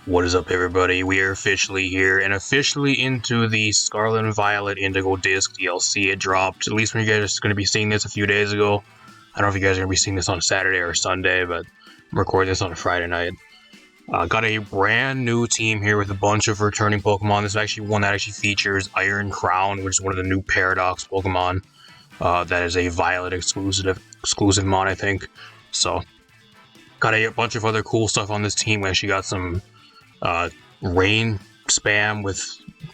What is up, everybody? We are officially here and officially into the Scarlet and Violet Indigo Disc DLC. It dropped, at least when you guys are going to be seeing this a few days ago. I don't know if you guys are going to be seeing this on Saturday or Sunday, but I'm recording this on a Friday night. Got a brand new team here with a bunch of returning Pokemon. This is actually one that actually features Iron Crown, which is one of the new Paradox Pokemon. That is a Violet exclusive mod, I think. So, got a bunch of other cool stuff on this team. We actually got some rain spam with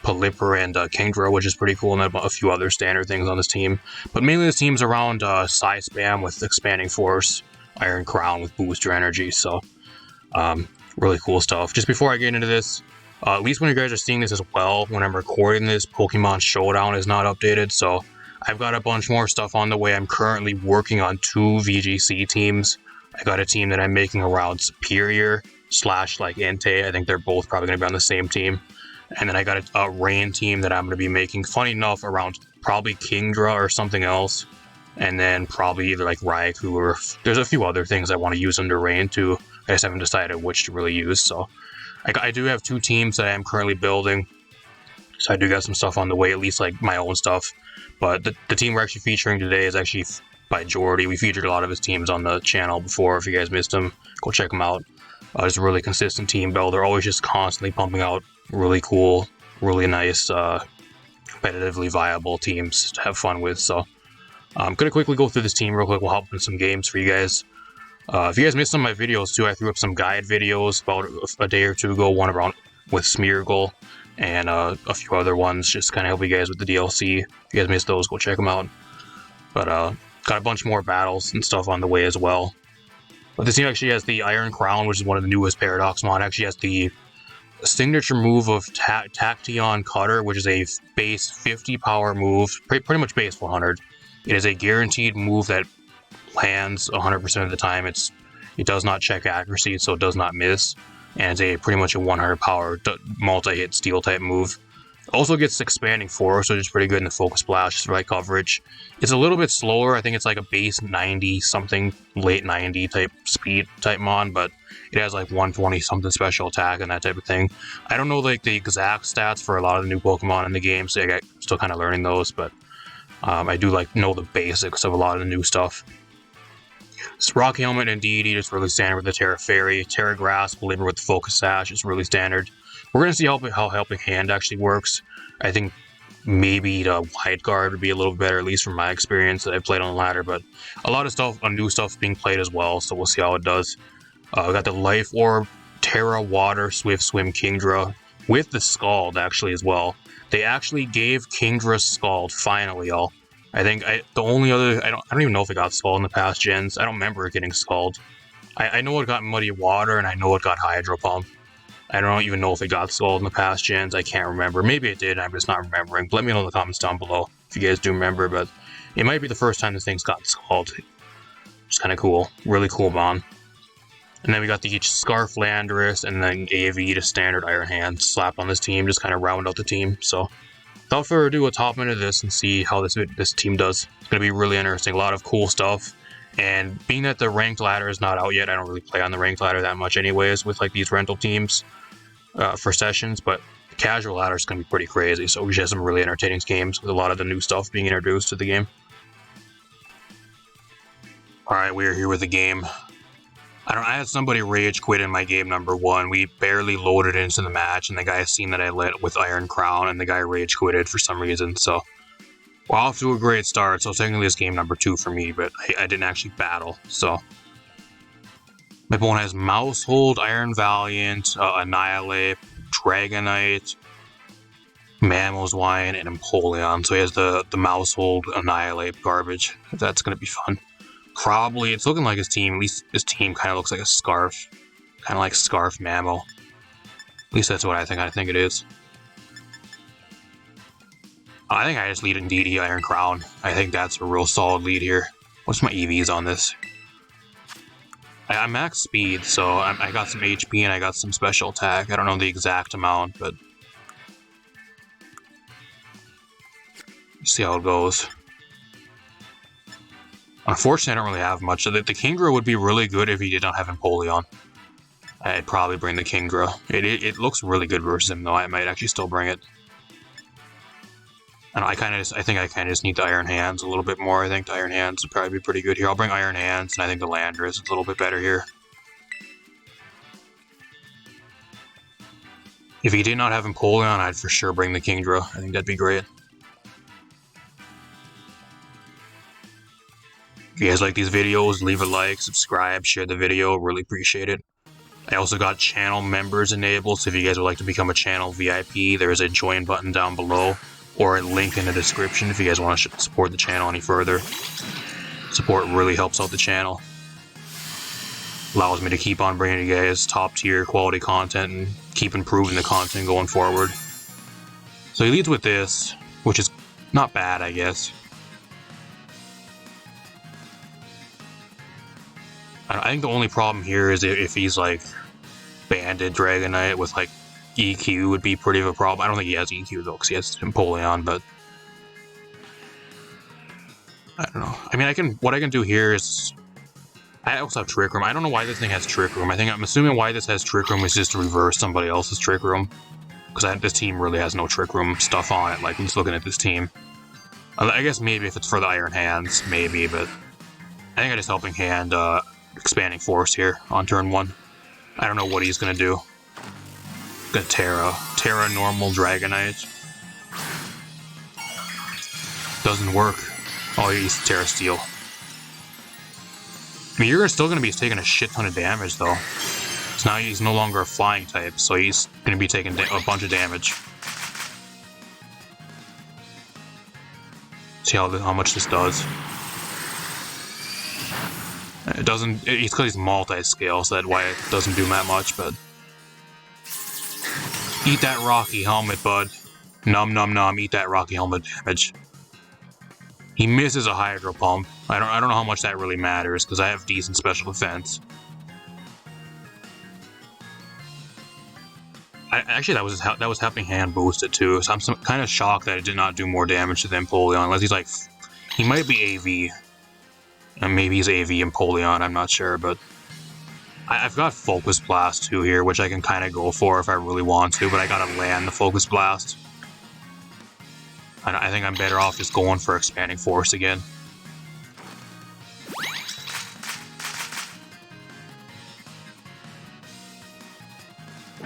Pelipper and Kingdra, which is pretty cool, and a few other standard things on this team. But mainly this team's around Psy spam with Expanding Force, Iron Crown with Booster Energy, so really cool stuff. Just before I get into this, at least when you guys are seeing this as well, when I'm recording this, Pokemon Showdown is not updated, so I've got a bunch more stuff on the way. I'm currently working on 2 VGC teams. I got a team that I'm making around Superior / like Entei. I think they're both probably going to be on the same team. And then I got a Rain team that I'm going to be making, funny enough, around probably Kingdra or something else. And then probably either like Raikou or there's a few other things I want to use under Rain too. I just haven't decided which to really use. So I do have 2 teams that I am currently building. So I do got some stuff on the way, at least like my own stuff. But the team we're actually featuring today is actually by Jordy. We featured a lot of his teams on the channel before. If you guys missed them, go check them out. It's a really consistent team build. They're always just constantly pumping out really cool, really nice, competitively viable teams to have fun with. So I'm going to quickly go through this team real quick. We'll hop in some games for you guys. If you guys missed some of my videos too, I threw up some guide videos about a day or 2 ago, one around with Smeargle and a few other ones, just kind of help you guys with the DLC. If you guys missed those, go check them out. But got a bunch more battles and stuff on the way as well. But this team actually has the Iron Crown, which is one of the newest Paradox mod. It actually has the signature move of Tachyon Cutter, which is a base 50 power move, pretty much base 100. It is a guaranteed move that lands 100% of the time. It does not check accuracy, so it does not miss. And it's pretty much a 100 power multi-hit steel type move. Also gets Expanding Force, which is pretty good in the Focus Blast, just for like coverage. It's a little bit slower. I think it's like a base 90 something, late 90 type speed type mon, but it has like 120 something special attack and that type of thing. I don't know like the exact stats for a lot of the new Pokemon in the game, so I'm still kind of learning those, but I do like know the basics of a lot of the new stuff. This Rock Helmet and Deity is really standard with the Terra Fairy. Terra Grass, Believer with the Focus Sash is really standard. We're going to see how Helping Hand actually works. I think maybe the Wide Guard would be a little better, at least from my experience that I've played on the ladder, but a lot of stuff, new stuff being played as well, so we'll see how it does. We got the Life Orb, Terra, Water, Swift Swim, Kingdra, with the Scald actually as well. They actually gave Kingdra Scald, finally, y'all. I think the only other, I don't even know if it got Scald in the past gens. I don't remember it getting Scald. I know it got Muddy Water, and I know it got Hydro Pump. I don't even know if it got Scald in the past gens. I can't remember. Maybe it did. I'm just not remembering. But let me know in the comments down below if you guys do remember. But it might be the first time this thing's got Scald. It's kind of cool. Really cool mon. And then we got the Scarf Landorus and then AV to standard Iron Hand slap on this team. Just kind of round out the team. So without further ado, we'll top into this and see how this team does. It's going to be really interesting. A lot of cool stuff. And being that the ranked ladder is not out yet, I don't really play on the ranked ladder that much anyways with like these rental teams for sessions, but the casual ladder is going to be pretty crazy, so we should have some really entertaining games with a lot of the new stuff being introduced to the game. Alright, we are here with the game. I had somebody rage quit in my game number 1. We barely loaded into the match, and the guy seen that I lit with Iron Crown, and the guy rage quitted for some reason, so we're off to a great start. So technically it's game number 2 for me, but I didn't actually battle, so my opponent has Mousehold, Iron Valiant, Annihilate, Dragonite, Mamoswine, and Empoleon. So he has the Mousehold, Annihilate garbage. That's going to be fun. Probably, it's looking like his team, at least his team kind of looks like a Scarf. Kind of like Scarf Mamo. At least that's what I think it is. I think I just lead in DD Iron Crown. I think that's a real solid lead here. What's my EVs on this? I'm max speed, so I got some HP and I got some special attack. I don't know the exact amount, but see how it goes. Unfortunately, I don't really have much. The Kingdra would be really good if he did not have Empoleon. I'd probably bring the Kingdra. It looks really good versus him, though. I might actually still bring it. And I think I kind of just need the Iron Hands a little bit more. I think the Iron Hands would probably be pretty good here. I'll bring Iron Hands, and I think the Landorus is a little bit better here. If he did not have Empoleon, I'd for sure bring the Kingdra. I think that'd be great. If you guys like these videos, leave a like, subscribe, share the video. Really appreciate it. I also got channel members enabled, so if you guys would like to become a channel VIP, there is a join button down below, or a link in the description if you guys want to support the channel any further. Support really helps out the channel. Allows me to keep on bringing you guys top tier quality content and keep improving the content going forward. So he leads with this, which is not bad, I guess. I think the only problem here is if he's like Banded Dragonite with like EQ would be pretty of a problem. I don't think he has EQ though, because he has Empoleon, but I don't know. I mean, what I can do here is I also have Trick Room. I don't know why this thing has Trick Room. I'm assuming why this has Trick Room is just to reverse somebody else's Trick Room, because this team really has no Trick Room stuff on it. Like, I'm just looking at this team. I guess maybe if it's for the Iron Hands, maybe, but I think I just Helping Hand Expanding Force here on turn 1. I don't know what he's gonna do. Gonna Terra normal Dragonite. Doesn't work. Oh, he's Terra Steel. I mean, you're still gonna be taking a shit ton of damage though. So now he's no longer a flying type, so he's gonna be taking a bunch of damage. See how much this does. It doesn't. It's because he's multi-scale, so that's why it doesn't do that much. But eat that Rocky Helmet, bud. Num num num. Eat that Rocky Helmet damage. He misses a Hydro Pump. I don't know how much that really matters because I have decent special defense. Actually, that was Helping Hand boosted too. So I'm kind of shocked that it did not do more damage to the Empoleon. Unless he's like, he might be AV. And maybe he's AV Empoleon, I'm not sure, but I've got Focus Blast too here, which I can kind of go for if I really want to, but I gotta land the Focus Blast. And I think I'm better off just going for Expanding Force again.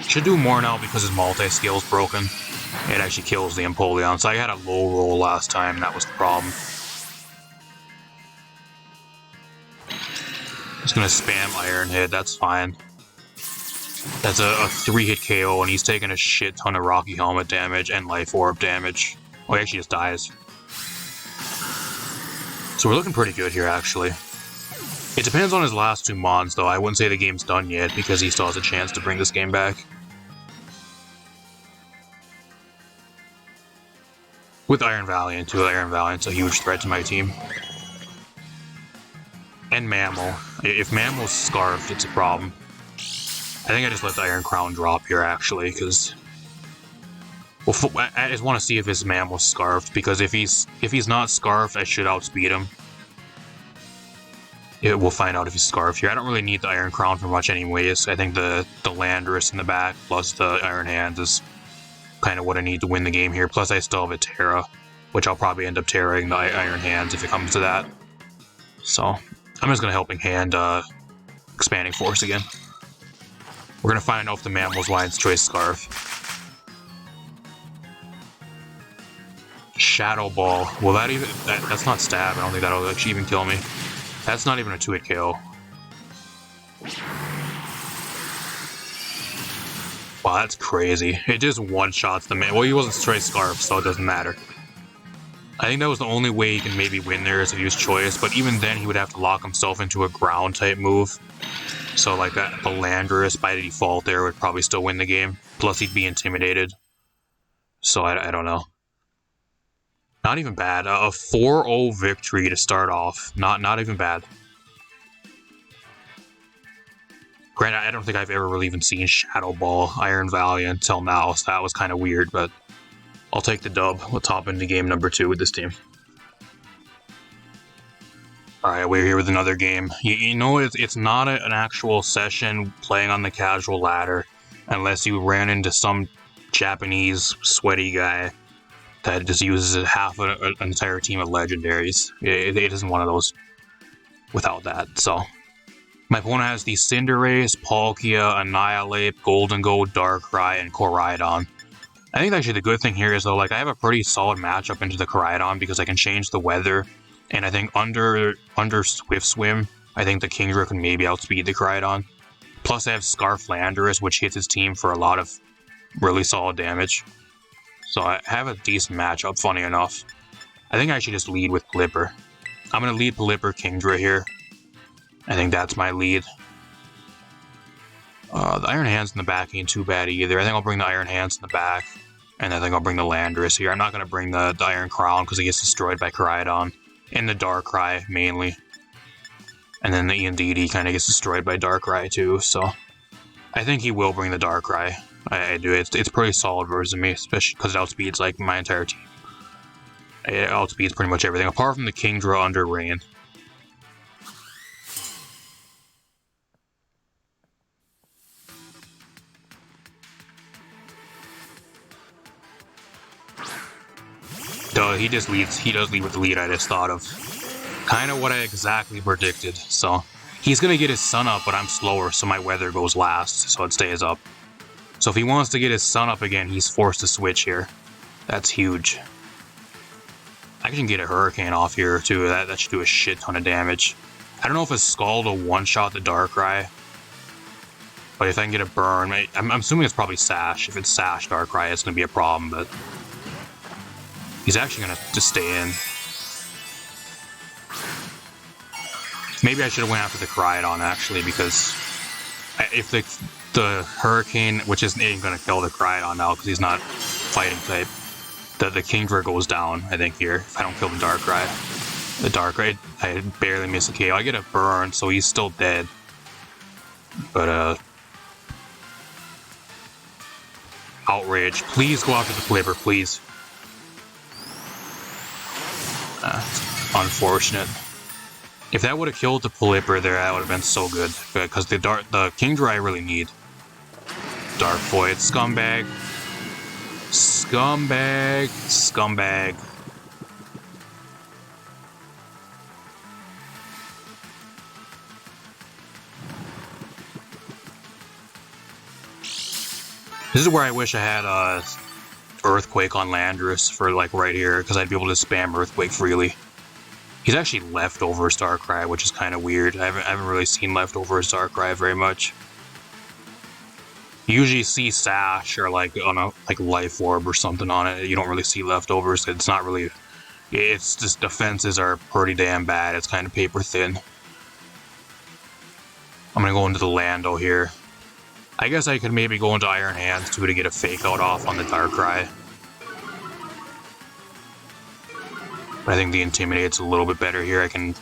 Should do more now because his multi-scale is broken. It actually kills the Empoleon, so I had a low roll last time, and that was the problem. Just gonna spam Iron Hit, that's fine. That's a 3-hit KO, and he's taking a shit ton of Rocky Helmet damage and Life Orb damage. Oh, he actually just dies. So we're looking pretty good here, actually. It depends on his last 2 mons, though. I wouldn't say the game's done yet, because he still has a chance to bring this game back. With Iron Valiant, too. Iron Valiant's a huge threat to my team. And Mammal. If Mammal's Scarfed, it's a problem. I think I just let the Iron Crown drop here, actually, because... Well, I just want to see if his Mammal's Scarfed, because if he's not Scarfed, I should outspeed him. We'll find out if he's Scarfed here. I don't really need the Iron Crown for much anyways. I think the Landorus in the back, plus the Iron Hands, is kind of what I need to win the game here. Plus, I still have a Terra, which I'll probably end up Terraing the Iron Hands if it comes to that. So... I'm just going to Helping Hand Expanding Force again. We're going to find out if the Mammal's Lion's Choice Scarf. Shadow Ball. Will that even... That's not stab. I don't think that'll actually even kill me. That's not even a 2-hit KO. Wow, that's crazy. It just one-shots the man. Well, he wasn't Choice Scarf, so it doesn't matter. I think that was the only way he can maybe win there is if he was Choice, but even then he would have to lock himself into a ground-type move. So like that, the Landorus by default there would probably still win the game. Plus he'd be intimidated. So I don't know. Not even bad. A 4-0 victory to start off. Not even bad. Granted, I don't think I've ever really even seen Shadow Ball Iron Valiant until now, so that was kind of weird, but... I'll take the dub. Let's hop into game number 2 with this team. Alright, we're here with another game. You know, it's not an actual session playing on the casual ladder unless you ran into some Japanese sweaty guy that just uses half an entire team of legendaries. It isn't one of those without that, so. My opponent has the Cinderace, Palkia, Annihilate, Golden Gold, Darkrai, and Koraidon. I think actually the good thing here is though, like I have a pretty solid matchup into the Koraidon because I can change the weather. And I think under Swift Swim, I think the Kingdra can maybe outspeed the Koraidon. Plus I have Scarflanders, which hits his team for a lot of really solid damage. So I have a decent matchup, funny enough. I think I should just lead with Pelipper. I'm going to lead Pelipper Kingdra here. I think that's my lead. The Iron Hands in the back ain't too bad either. I think I'll bring the Iron Hands in the back. And I think I'll bring the Landorus here. I'm not going to bring the Iron Crown because it gets destroyed by Koraidon. And the Darkrai, mainly. And then the Indeedee kind of gets destroyed by Darkrai, too, so... I think he will bring the Darkrai. I do. It's pretty solid versus me, especially because it outspeeds, like, my entire team. It outspeeds pretty much everything, apart from the Kingdra under Rain. He just leads. He does lead with the lead I just thought of. Kind of what I exactly predicted. So he's gonna get his sun up, but I'm slower, so my weather goes last, so it stays up. So if he wants to get his sun up again, he's forced to switch here. That's huge. I can get a Hurricane off here too. That should do a shit ton of damage. I don't know if a Scald will one-shot the Darkrai, but if I can get a burn, I'm assuming it's probably Sash. If it's Sash Darkrai, it's gonna be a problem, but. He's actually going to just stay in. Maybe I should have went after the Koraidon, actually, because if the Hurricane, which ain't going to kill the Koraidon now because he's not fighting type, the Kingdra goes down, I think, here, if I don't kill the Darkrai. The Darkrai, I barely miss a KO. I get a burn, so he's still dead. But, Outrage. Please go after the Pelipper, please. Unfortunate. If that would have killed the Pelipper there, that would have been so good. Because the Kingdra I really need. Dark Void. Scumbag. Scumbag. Scumbag. This is where I wish I had Earthquake on Landorus for like right here, because I'd be able to spam Earthquake freely. He's actually Leftovers Darkrai, which is kind of weird. I haven't really seen Leftovers Darkrai very much. You usually see Sash or like on a Life Orb or something on it. You don't really see Leftovers. It's not really. It's just defenses are pretty damn bad. It's kind of paper thin. I'm gonna go into the Lando here. I guess I could maybe go into Iron Hands too to get a Fake Out off on the Darkrai. But I think the Intimidate's a little bit better here. I don't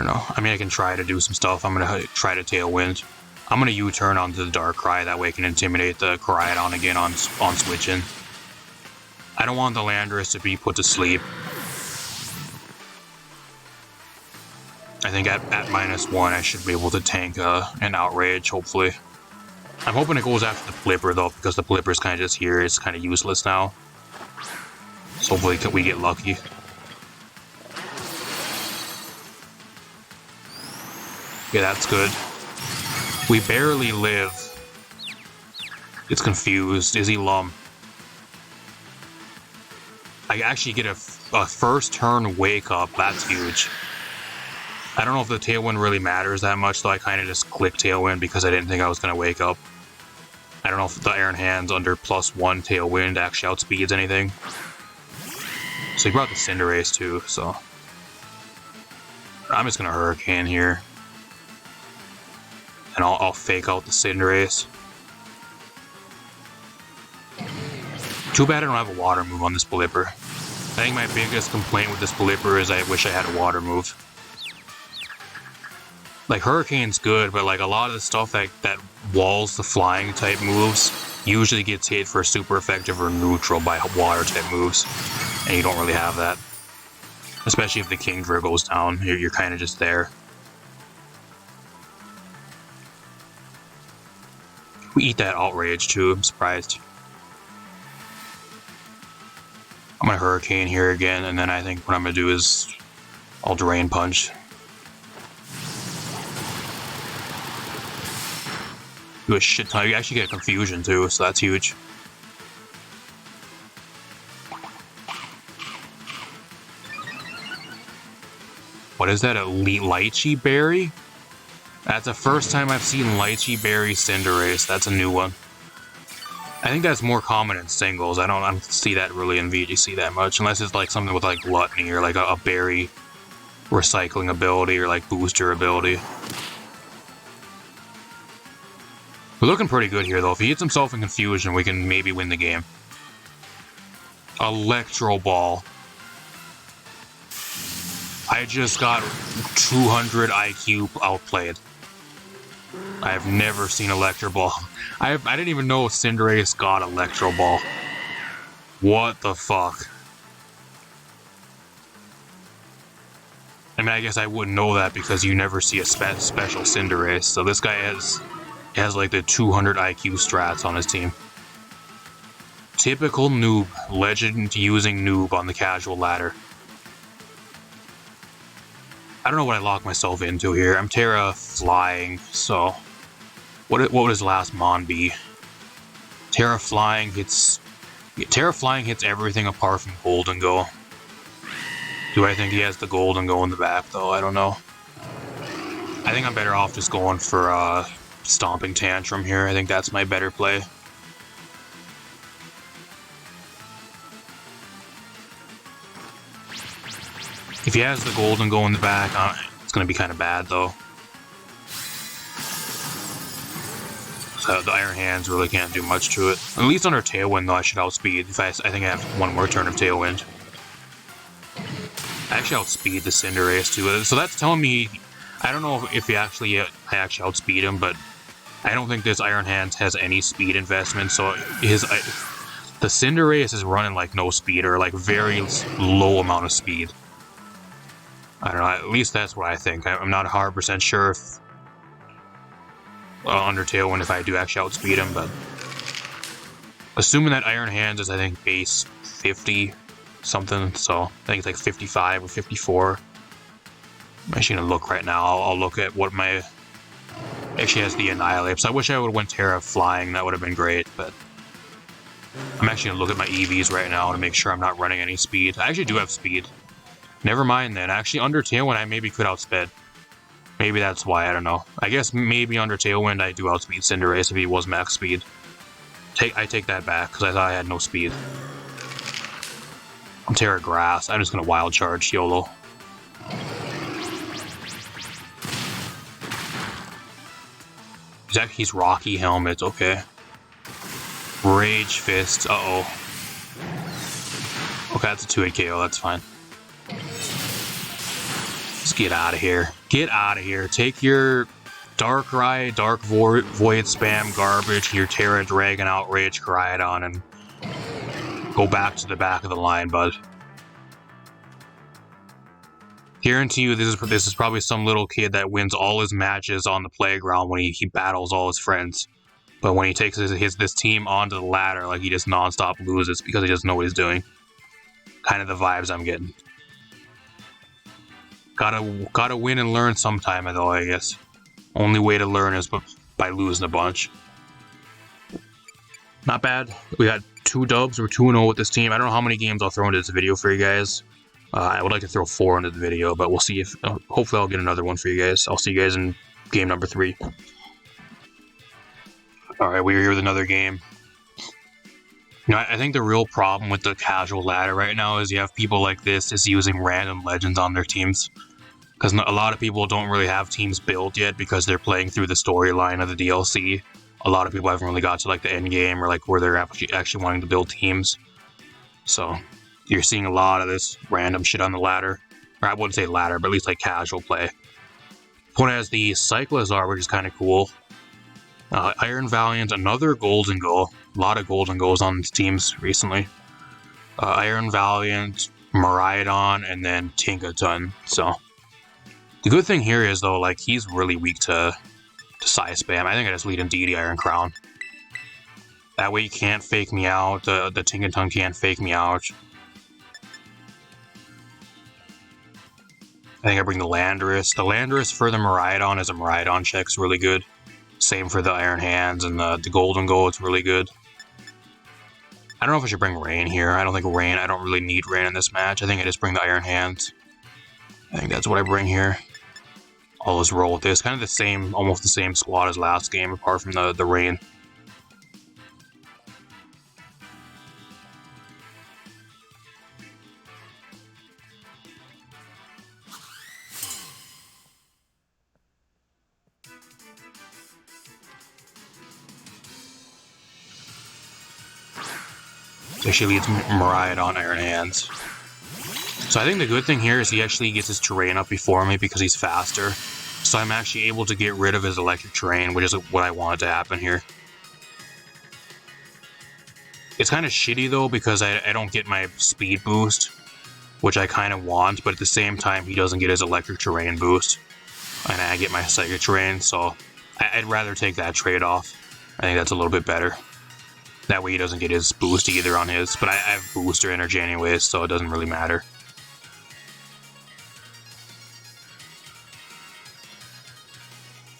know. I mean, I can try to do some stuff. I'm going to try to Tailwind. I'm going to U-turn onto the Darkrai. That way I can Intimidate the Koraidon again on switching. I don't want the Landorus to be put to sleep. I think at -1 I should be able to tank an Outrage, hopefully. I'm hoping it goes after the Pelipper though, because the Pelipper's kind of just here. It's kind of useless now. So hopefully we get lucky. Yeah, that's good. We barely live. It's confused. Is he Lum? I actually get a first turn wake up. That's huge. I don't know if the Tailwind really matters that much, so I kind of just clicked Tailwind because I didn't think I was going to wake up. I don't know if the Iron Hands under +1 Tailwind actually outspeeds anything. So he brought the Cinderace too, so... I'm just going to Hurricane here. And I'll Fake Out the Cinderace. Too bad I don't have a Water move on this Pelipper. I think my biggest complaint with this Pelipper is I wish I had a Water move. Like, Hurricane's good, but like a lot of the stuff that walls the flying type moves usually gets hit for super effective or neutral by water type moves. And you don't really have that. Especially if the King Dra goes down, you're kind of just there. We eat that outrage too, I'm surprised. I'm gonna Hurricane here again, and then I think what I'm gonna do is I'll Drain Punch. Do a shit ton. You actually get Confusion too, so that's huge. What is that? Elite Lychee Berry? That's the first time I've seen Lychee Berry Cinderace. That's a new one. I think that's more common in singles. I don't see that really in VGC that much, unless it's like something with like Gluttony or like a berry recycling ability or like booster ability. We're looking pretty good here though. If he hits himself in Confusion, we can maybe win the game. Electro Ball. I just got 200 IQ outplayed. I've never seen Electro Ball. I didn't even know Cinderace got Electro Ball. What the fuck? I mean, I guess I wouldn't know that because you never see a special Cinderace. So this guy has like the 200 IQ strats on his team. Typical noob. Legend using noob on the casual ladder. I don't know what I locked myself into here. I'm Terra Flying, so... What would his last Mon be? Terra Flying hits everything apart from Golden Go. Do I think he has the Golden Go in the back, though? I don't know. I think I'm better off just going for Stomping Tantrum here. I think that's my better play. If he has the Golden Go in the back, it's going to be kind of bad, though. So the Iron Hands really can't do much to it. At least under Tailwind, though, I should outspeed. I think I have one more turn of Tailwind. I actually outspeed the Cinderace, too. So that's telling me... I don't know if I actually outspeed him, but I don't think this Iron Hands has any speed investment, so the Cinderace is running like no speed, or like very low amount of speed. I don't know, at least that's what I think. I'm not 100% sure if under Tailwind if I do actually outspeed him, but assuming that Iron Hands is, I think, base 50 something, so I think it's like 55 or 54. I'm actually gonna look right now. I'll look at what my actually has the Annihilate. So I wish I would have went Terra Flying. That would have been great, but I'm actually gonna look at my EVs right now to make sure I'm not running any speed. I actually do have speed. Never mind then. Actually, under Tailwind, I maybe could outsped. Maybe that's why, I don't know. I guess maybe under Tailwind, I do outspeed Cinderace if he was max speed. I take that back, because I thought I had no speed. I'm Terra Grass. I'm just going to Wild Charge YOLO. He's Rocky Helmet, okay. Rage Fist, uh-oh. Okay, that's a 2-hit KO, that's fine. Let's get out of here. Get out of here. Take your Darkrai, Dark Void spam garbage, your Terra Dragon Outrage Koraidon, and go back to the back of the line, bud. Guarantee you this is probably some little kid that wins all his matches on the playground when he battles all his friends. But when he takes this team onto the ladder, like he just non-stop loses because he doesn't know what he's doing. Kind of the vibes I'm getting. Gotta win and learn sometime, though, I guess. Only way to learn is by losing a bunch. Not bad. We got 2 dubs. We're 2-0 with this team. I don't know how many games I'll throw into this video for you guys. I would like to throw 4 into the video, but we'll see if... hopefully I'll get another one for you guys. I'll see you guys in game number 3. Alright, we're here with another game. You know, I think the real problem with the casual ladder right now is you have people like this just using random legends on their teams. Because a lot of people don't really have teams built yet because they're playing through the storyline of the DLC. A lot of people haven't really got to like the end game or like where they're actually wanting to build teams. So you're seeing a lot of this random shit on the ladder. Or I wouldn't say ladder, but at least like casual play. One has the Cyclizar, which is kind of cool. Iron Valiant, another Golden Go. A lot of Golden Goes on teams recently. Iron Valiant, Miraidon, and then Tinkaton. So the good thing here is though, like he's really weak to Psy Spam. I think I just lead in Deity Iron Crown. That way he can't fake me out. The Tinkaton can't fake me out. I think I bring the Landorus. The Landorus for the Miraidon as a Miraidon check's really good. Same for the Iron Hands and the Golden Go, it's really good. I don't know if I should bring Rain here. I don't think Rain, I don't really need Rain in this match. I think I just bring the Iron Hands. I think that's what I bring here. I'll just roll with this. Kind of the same, almost the same squad as last game, apart from the Rain. Actually leads Miraidon Iron Hands. So I think the good thing here is he actually gets his terrain up before me because he's faster. So I'm actually able to get rid of his electric terrain, which is what I wanted to happen here. It's kind of shitty though because I don't get my speed boost, which I kind of want, but at the same time he doesn't get his electric terrain boost. And I get my psychic terrain, so I'd rather take that trade-off. I think that's a little bit better. That way he doesn't get his boost either on his, but I have booster energy anyways, so it doesn't really matter.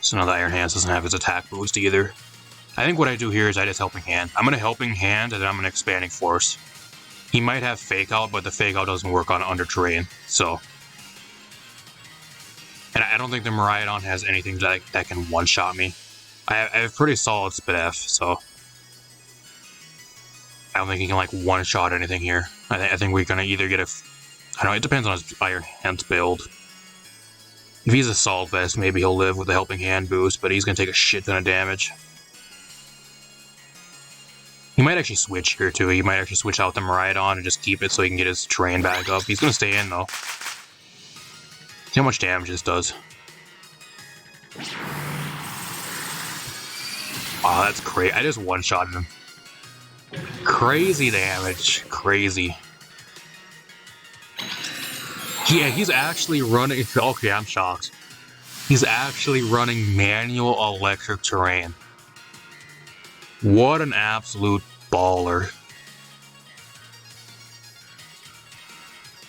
So now the Iron Hands doesn't have his attack boost either. I think what I do here is I just Helping Hand. I'm going to Helping Hand and then I'm going to Expanding Force. He might have Fake Out, but the Fake Out doesn't work on under terrain, so. And I don't think the Miraidon has anything that can one-shot me. I have pretty solid Spidef, so. I don't think he can like one-shot anything here. I think we're gonna either get a... I don't know, it depends on his Iron Hands build. If he's a Assault Vest, maybe he'll live with the Helping Hand boost, but he's gonna take a shit ton of damage. He might actually switch here too. He might actually switch out the Miraidon and just keep it so he can get his terrain back up. He's gonna stay in though. See how much damage this does. Wow, that's great. I just one-shotted him. Crazy damage. Crazy. Yeah, he's actually running... Okay, I'm shocked. He's actually running manual electric terrain. What an absolute baller.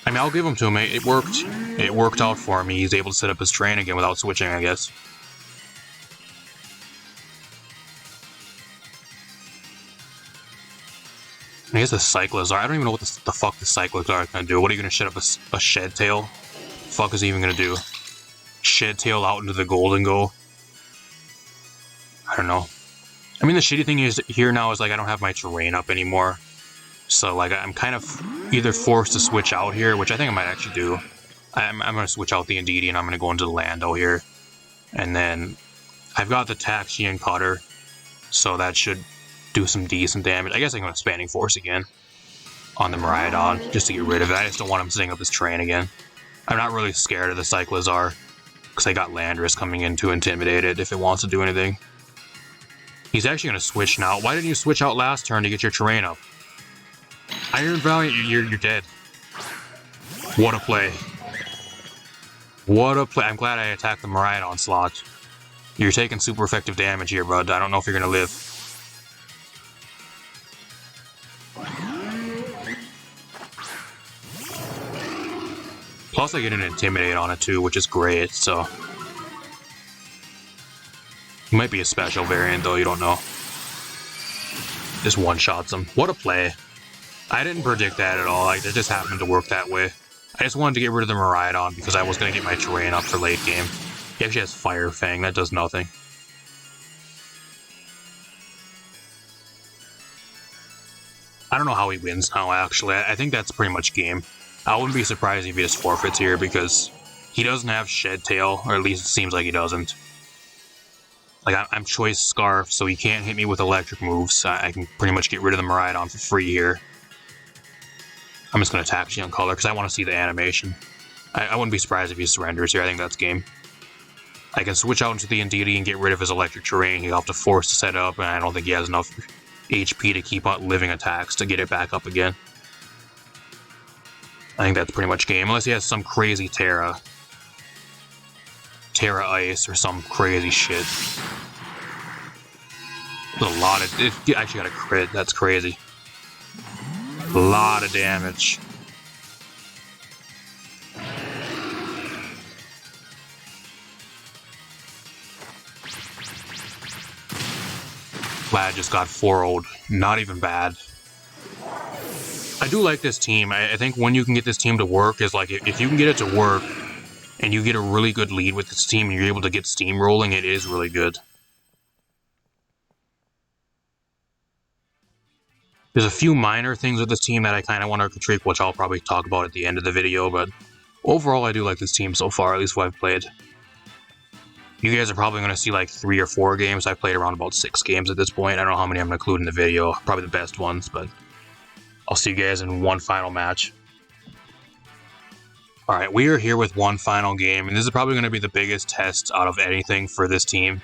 I mean, I'll give him to him. It worked. It worked out for me. He's able to set up his terrain again without switching, I guess. I guess the Cyclers are. I don't even know what the fuck the Cyclers are gonna do. What are you gonna set up a Shed Tail? The fuck is he even gonna do? Shed Tail out into the Golden Go? I don't know. I mean, the shitty thing is here now is like I don't have my terrain up anymore. So like I'm kind of either forced to switch out here, which I think I might actually do. I'm gonna switch out the Indeedee and I'm gonna go into the Lando here. And then I've got the Taxian Cutter, so that should do some decent damage. I guess I can go Expanding Force again on the Miraidon just to get rid of it. I just don't want him setting up his terrain again. I'm not really scared of the Cyclizar because I got Landorus coming in to intimidate it if it wants to do anything. He's actually going to switch now. Why didn't you switch out last turn to get your terrain up? Iron Valiant, you're dead. What a play. What a play. I'm glad I attacked the Miraidon slot. You're taking super effective damage here, bud. I don't know if you're going to live. Plus I get an Intimidate on it too, which is great, so. He might be a special variant though, you don't know. Just one-shots him. What a play. I didn't predict that at all, like, it just happened to work that way. I just wanted to get rid of the Miraidon because I was going to get my terrain up for late game. He actually has Fire Fang, that does nothing. I don't know how he wins now, actually. I think that's pretty much game. I wouldn't be surprised if he just forfeits here because he doesn't have Shed Tail, or at least it seems like he doesn't. Like, I'm Choice Scarf, so he can't hit me with electric moves. I can pretty much get rid of the Miraidon for free here. I'm just going to attack Young Color because I want to see the animation. I wouldn't be surprised if he surrenders here. I think that's game. I can switch out into the Indeedee and get rid of his electric terrain. He'll have to force to set up, and I don't think he has enough HP to keep on living attacks to get it back up again. I think that's pretty much game, unless he has some crazy Terra Ice or some crazy shit. A lot of... It actually got a crit, that's crazy. A lot of damage. Vlad just got 4-0'd. Not even bad. I do like this team. I think when you can get this team to work is like, if you can get it to work and you get a really good lead with this team and you're able to get steamrolling, it is really good. There's a few minor things with this team that I kind of want to critique, which I'll probably talk about at the end of the video, but overall I do like this team so far, at least what I've played. You guys are probably going to see like 3 or 4 games. I've played around about 6 games at this point. I don't know how many I'm going to include in the video. Probably the best ones, but I'll see you guys in one final match. Alright, we are here with one final game, and this is probably going to be the biggest test out of anything for this team.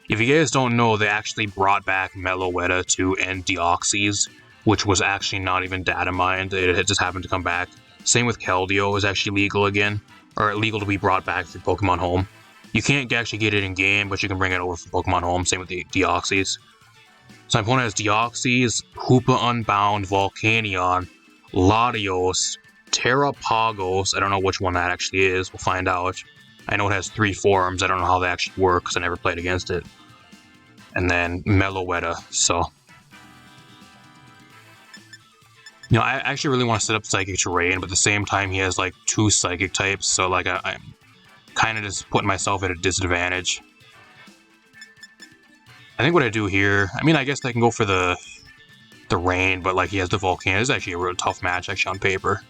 If you guys don't know, they actually brought back Meloetta to end Deoxys, which was actually not even data mined. It just happened to come back. Same with Keldeo is actually legal again, or legal to be brought back through Pokemon Home. You can't actually get it in game, but you can bring it over from Pokemon Home. Same with the Deoxys. So my opponent has Deoxys, Hoopa Unbound, Volcanion, Latios, Terrapagos. I don't know which one that actually is. We'll find out. I know it has 3 forms. I don't know how they actually work because I never played against it. And then Meloetta. So, you know, I actually really want to set up Psychic Terrain, but at the same time, he has like 2 Psychic types. So, like, I'm kind of just putting myself at a disadvantage. I think what I do here, I mean, I guess I can go for the rain, but like he has the Volcano. This is actually a real tough match, actually, on paper.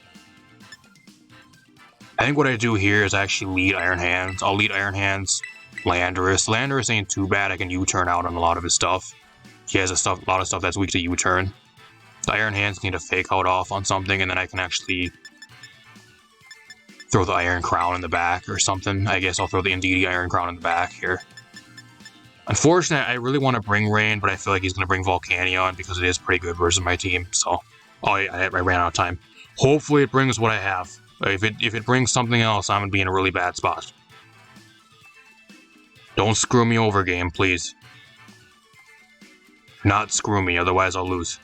I think what I do here is actually lead Iron Hands. I'll lead Iron Hands, Landorus. Landorus ain't too bad. I can U-turn out on a lot of his stuff. He has a lot of stuff that's weak to U-turn. The Iron Hands need a Fake Out off on something, and then I can actually throw the Iron Crown in the back or something. I guess I'll throw the Indeedee Iron Crown in the back here. Unfortunately, I really want to bring Rain, but I feel like he's going to bring Volcanion because it is pretty good versus my team. So, I ran out of time. Hopefully it brings what I have. If it brings something else, I'm going to be in a really bad spot. Don't screw me over, game, please. Not screw me, otherwise I'll lose.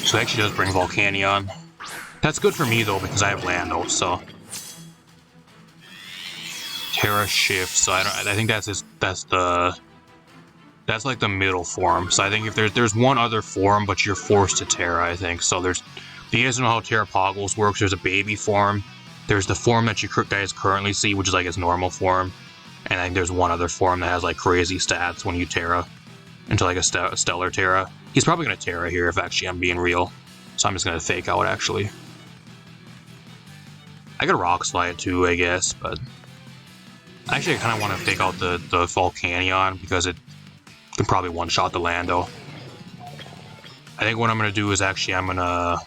So it actually does bring Volcanion. That's good for me though, because I have Lando, so. Terra Shift, so I think that's like the middle form. So I think if there's one other form, but you're forced to Terra, I think. So if you guys don't know how Terrapagos works, there's a baby form. There's the form that you guys currently see, which is like its normal form. And I think there's one other form that has like crazy stats when you Terra into like a Stellar Terra. He's probably going to Terra here if actually I'm being real. So I'm just going to Fake Out, actually. I could Rock Slide too, I guess, but... Actually, I kind of want to Fake Out the Volcanion because it can probably one-shot the Lando. I think what I'm going to do is actually I'm going to...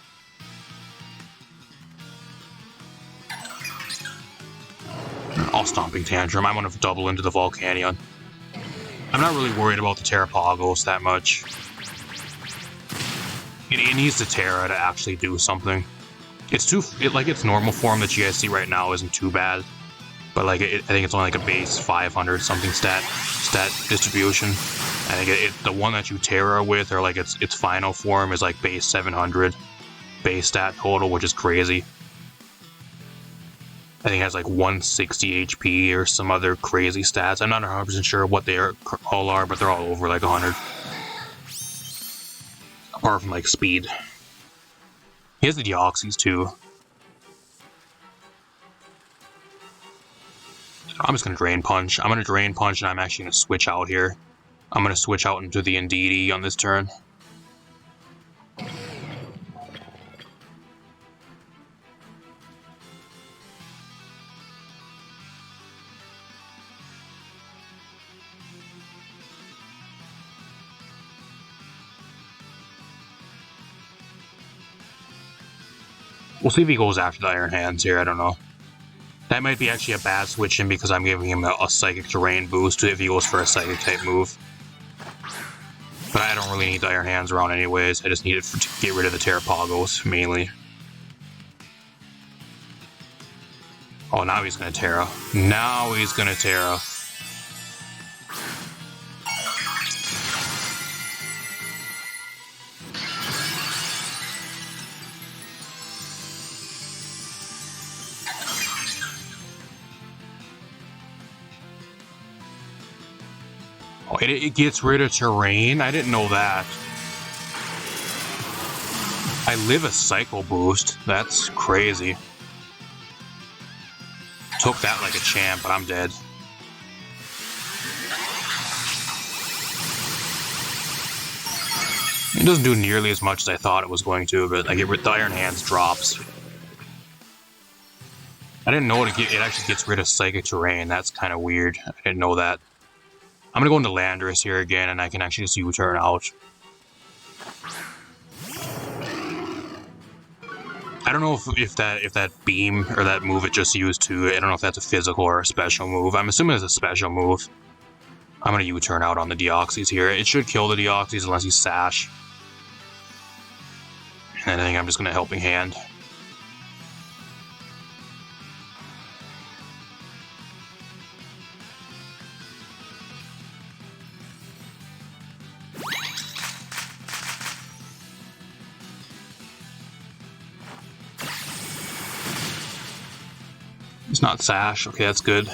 I'll Stomping Tantrum. I'm going to double into the Volcanion. I'm not really worried about the Terrapagos that much. It needs the Terra to actually do something. Like its normal form that you guys see right now isn't too bad, but like I think it's only like a base 500 something stat distribution. I think the one that you Terra with, or like its final form, is like base 700 base stat total, which is crazy. I think it has like 160 HP or some other crazy stats. I'm not 100% sure what they all are, but they're all over like 100. Apart from like speed. He has the Deoxys too. I'm just going to Drain Punch. I'm going to Drain Punch and I'm actually going to switch out here. I'm going to switch out into the Indeedee on this turn. We'll see if he goes after the Iron Hands here, I don't know. That might be actually a bad switch in because I'm giving him a Psychic Terrain boost if he goes for a Psychic type move. But I don't really need the Iron Hands around anyways. I just need it to get rid of the Terrapagos, mainly. Oh, now he's gonna Terra. Now he's gonna Terra. Oh, it gets rid of terrain? I didn't know that. I live a Cycle boost. That's crazy. Took that like a champ, but I'm dead. It doesn't do nearly as much as I thought it was going to, but I get rid of the Iron Hands drops. I didn't know it actually gets rid of Psychic Terrain. That's kind of weird. I didn't know that. I'm gonna go into Landorus here again, and I can actually just U-turn out. I don't know if that beam or that move it just used to. I don't know if that's a physical or a special move. I'm assuming it's a special move. I'm gonna U-turn out on the Deoxys here. It should kill the Deoxys unless you Sash. And I think I'm just gonna Helping Hand. It's not Sash. Okay, that's good.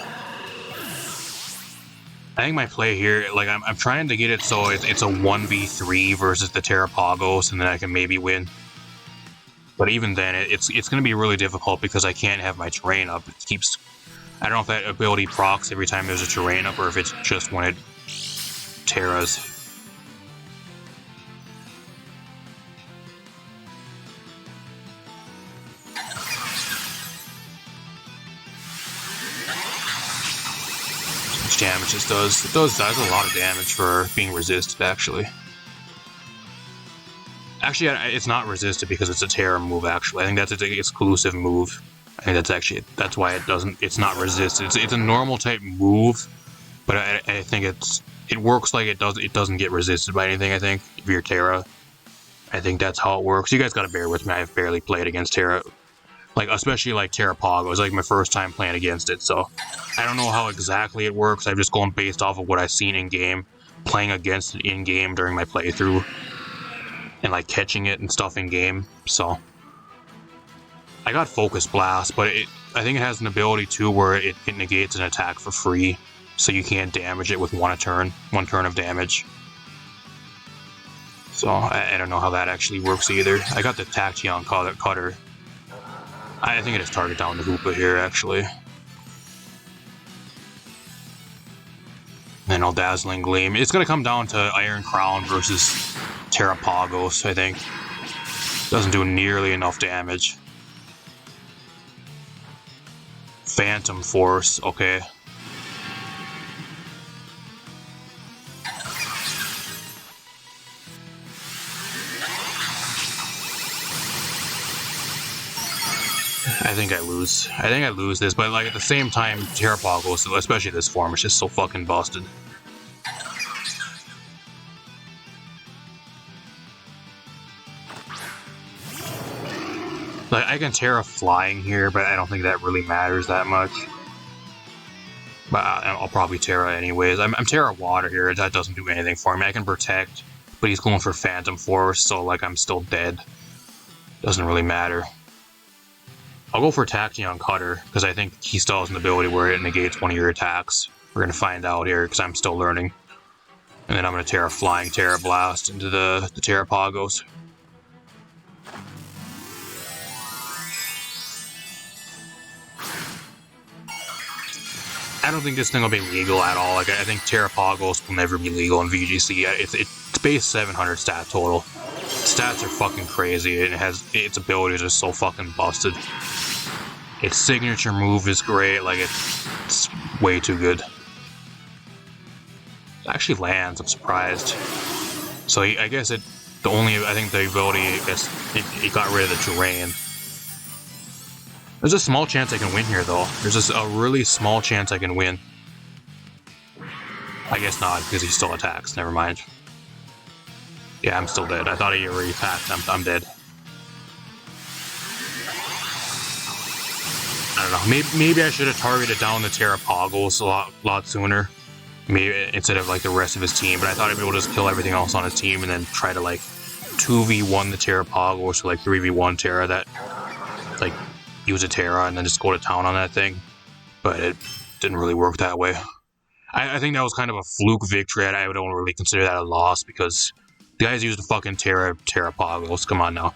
I think my play here, like, I'm trying to get it so it's a 1v3 versus the Terrapagos, and then I can maybe win. But even then, it's going to be really difficult because I can't have my terrain up. It keeps... I don't know if that ability procs every time there's a terrain up, or if it's just when it Terras. Damage it does. It does a lot of damage for being resisted, actually. Actually, it's not resisted because it's a Terra move, actually. I think that's its exclusive move. I think that's why it's not resisted. It's a normal type move, but I think it works like it doesn't get resisted by anything, I think, if you're Terra. I think that's how it works. You guys gotta bear with me, I've barely played against Terra. Like, especially like Terrapago. It was like my first time playing against it, so I don't know how exactly it works. I'm just going based off of what I've seen in game, playing against it in game during my playthrough, and like catching it and stuff in game. So I got Focus Blast, but I think it has an ability too where it negates an attack for free, so you can't damage it with one turn of damage. So I don't know how that actually works either. I got the Tachyon Cutter. I think it is target down the Hoopa here, actually. And I'll Dazzling Gleam. It's going to come down to Iron Crown versus Terrapagos, I think. Doesn't do nearly enough damage. Phantom Force, okay. I think I lose. I think I lose this, but like at the same time, Terrapagos, especially this form, is just so fucking busted. Like, I can Terra Flying here, but I don't think that really matters that much. But I'll probably Terra anyways. I'm Terra Water here, that doesn't do anything for me. I can Protect, but he's going for Phantom Force, so like I'm still dead. Doesn't really matter. I'll go for Tachyon Cutter, because I think he still has an ability where it negates one of your attacks. We're going to find out here, because I'm still learning. And then I'm going to Terra Flying Terra Blast into the Terrapagos. I don't think this thing will be legal at all. Like, I think Terrapagos will never be legal in VGC. It's base 700 stat total. Stats are fucking crazy, and its abilities are so fucking busted. Its signature move is great, like it's way too good. It actually lands, I'm surprised. So I guess I think the ability, it got rid of the terrain. There's a small chance I can win here, though. There's just a really small chance I can win. I guess not, because he still attacks. Never mind. Yeah, I'm still dead. I thought he already attacked. I'm dead. I don't know. Maybe I should have targeted down the Terrapagos a lot sooner. Maybe instead of like the rest of his team. But I thought I'd be able to just kill everything else on his team and then try to like 2v1 the Terrapagos, or like 3v1 Terra that like use a Terra and then just go to town on that thing. But it didn't really work that way. I think that was kind of a fluke victory. I don't really consider that a loss because the guys used the fucking Terrapagos. Come on now.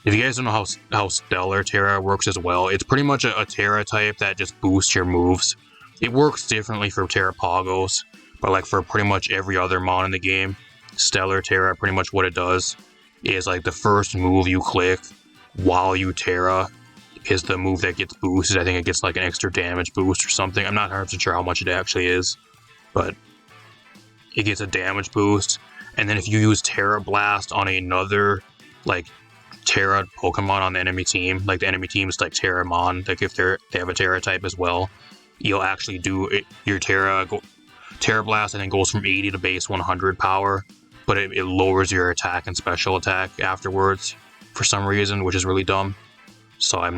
If you guys don't know how Stellar Terra works as well, it's pretty much a Terra type that just boosts your moves. It works differently for Terrapagos, but like for pretty much every other mon in the game, Stellar Terra, pretty much what it does is like the first move you click while you Terra is the move that gets boosted. I think it gets like an extra damage boost or something. I'm not 100% sure how much it actually is, but it gets a damage boost. And then if you use Terra Blast on another like Terra Pokemon on the enemy team, like the enemy team is like Terramon, like if they have a Terra type as well, you'll actually do it, your Terra Blast, and then goes from 80 to base 100 power, but it lowers your attack and special attack afterwards for some reason, which is really dumb. So I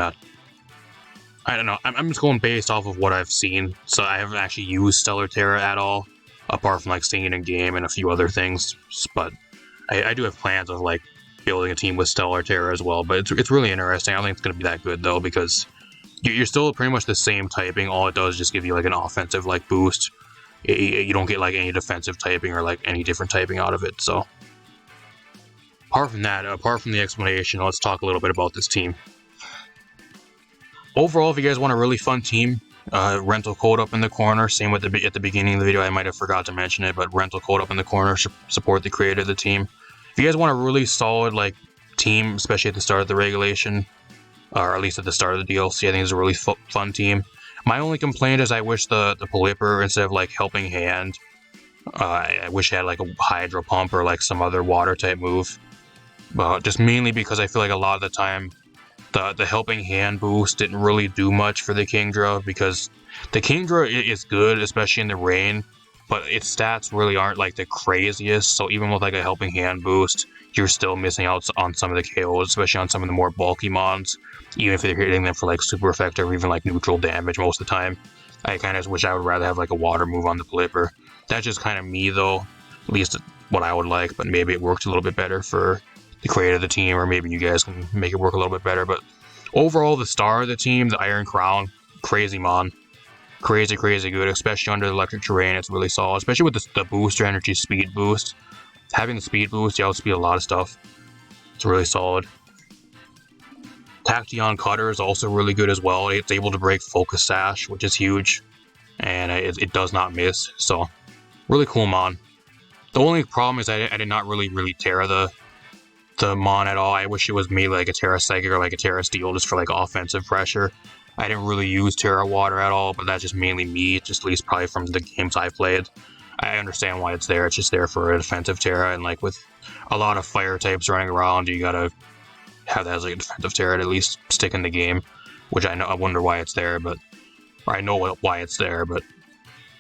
don't know, I'm just going based off of what I've seen, so I haven't actually used Stellar Terra at all, apart from like seeing it in game and a few other things, but I do have plans of like building a team with Stellar Terra as well, but it's really interesting. I don't think it's going to be that good though, because you're still pretty much the same typing. All it does is just give you like an offensive like boost. You don't get like any defensive typing or like any different typing out of it. So apart from that, apart from the explanation, let's talk a little bit about this team. Overall, if you guys want a really fun team, rental code up in the corner. Same with at the beginning of the video, I might have forgot to mention it, but rental code up in the corner, support the creator of the team. If you guys want a really solid like team, especially at the start of the regulation, or at least at the start of the DLC, I think it's a really fun team. My only complaint is I wish the Pelipper, instead of like Helping Hand, I wish it had like a Hydro Pump or like some other water type move. Just mainly because I feel like a lot of the time the Helping Hand boost didn't really do much for the Kingdra, because the Kingdra is good, especially in the rain, but its stats really aren't like the craziest, so even with like a Helping Hand boost, you're still missing out on some of the KOs, especially on some of the more bulky mons, even if you're hitting them for like super effective or even like neutral damage most of the time. I kind of wish I would rather have like a water move on the Pelipper. That's just kind of me though, at least what I would like, but maybe it worked a little bit better for the creator of the team, or maybe you guys can make it work a little bit better. But overall, the star of the team, the Iron Crown, crazy mon. Crazy good, especially under the electric terrain. It's really solid, especially with the booster energy speed boost. Having the speed boost, you outspeed a lot of stuff. It's really solid. Tachyon Cutter is also really good as well. It's able to break Focus Sash, which is huge, and it does not miss. So, really cool mon. The only problem is I did not really Terra the mon at all. I wish it was made like a Terra Psychic or like a Terra Steel just for like offensive pressure. I didn't really use Terra Water at all, but that's just mainly me, just at least probably from the games I've played. I understand why it's there. It's just there for a defensive Terra, and like with a lot of fire types running around, you gotta have that as like a defensive Terra to at least stick in the game, which I wonder why it's there, but or I know why it's there, but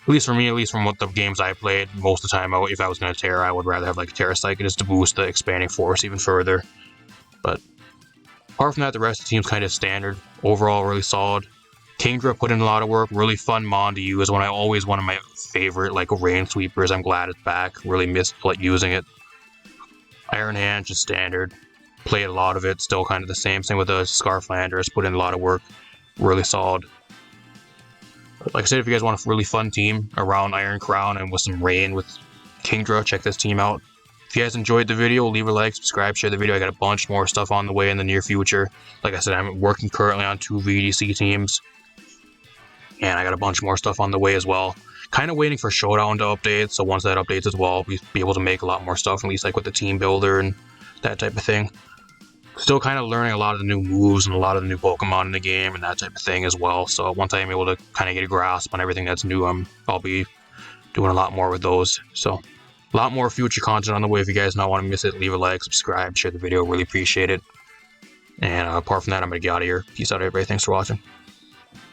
at least for me, at least from what the games I played, most of the time, if I was going to Terra, I would rather have like a Terra Psychic just to boost the expanding force even further. But apart from that, the rest of the team's kind of standard. Overall, really solid. Kingdra put in a lot of work. Really fun mon to use. Always one of my favorite like rain sweepers. I'm glad it's back. Really missed using it. Iron Hand, just standard. Played a lot of it. Still kind of the same. Same with the Scarflanders. Put in a lot of work. Really solid. Like I said, if you guys want a really fun team around Iron Crown and with some rain with Kingdra, check this team out. If you guys enjoyed the video, leave a like, subscribe, share the video. I got a bunch more stuff on the way in the near future. Like I said, I'm working currently on 2 VGC teams, and I got a bunch more stuff on the way as well. Kind of waiting for Showdown to update, so once that updates as well, we'll be able to make a lot more stuff, at least like with the team builder and that type of thing. Still kind of learning a lot of the new moves and a lot of the new Pokemon in the game and that type of thing as well. So once I'm able to kind of get a grasp on everything that's new, I'll be doing a lot more with those. So a lot more future content on the way. If you guys not want to miss it, leave a like, subscribe, share the video. Really appreciate it. And apart from that, I'm going to get out of here. Peace out, everybody. Thanks for watching.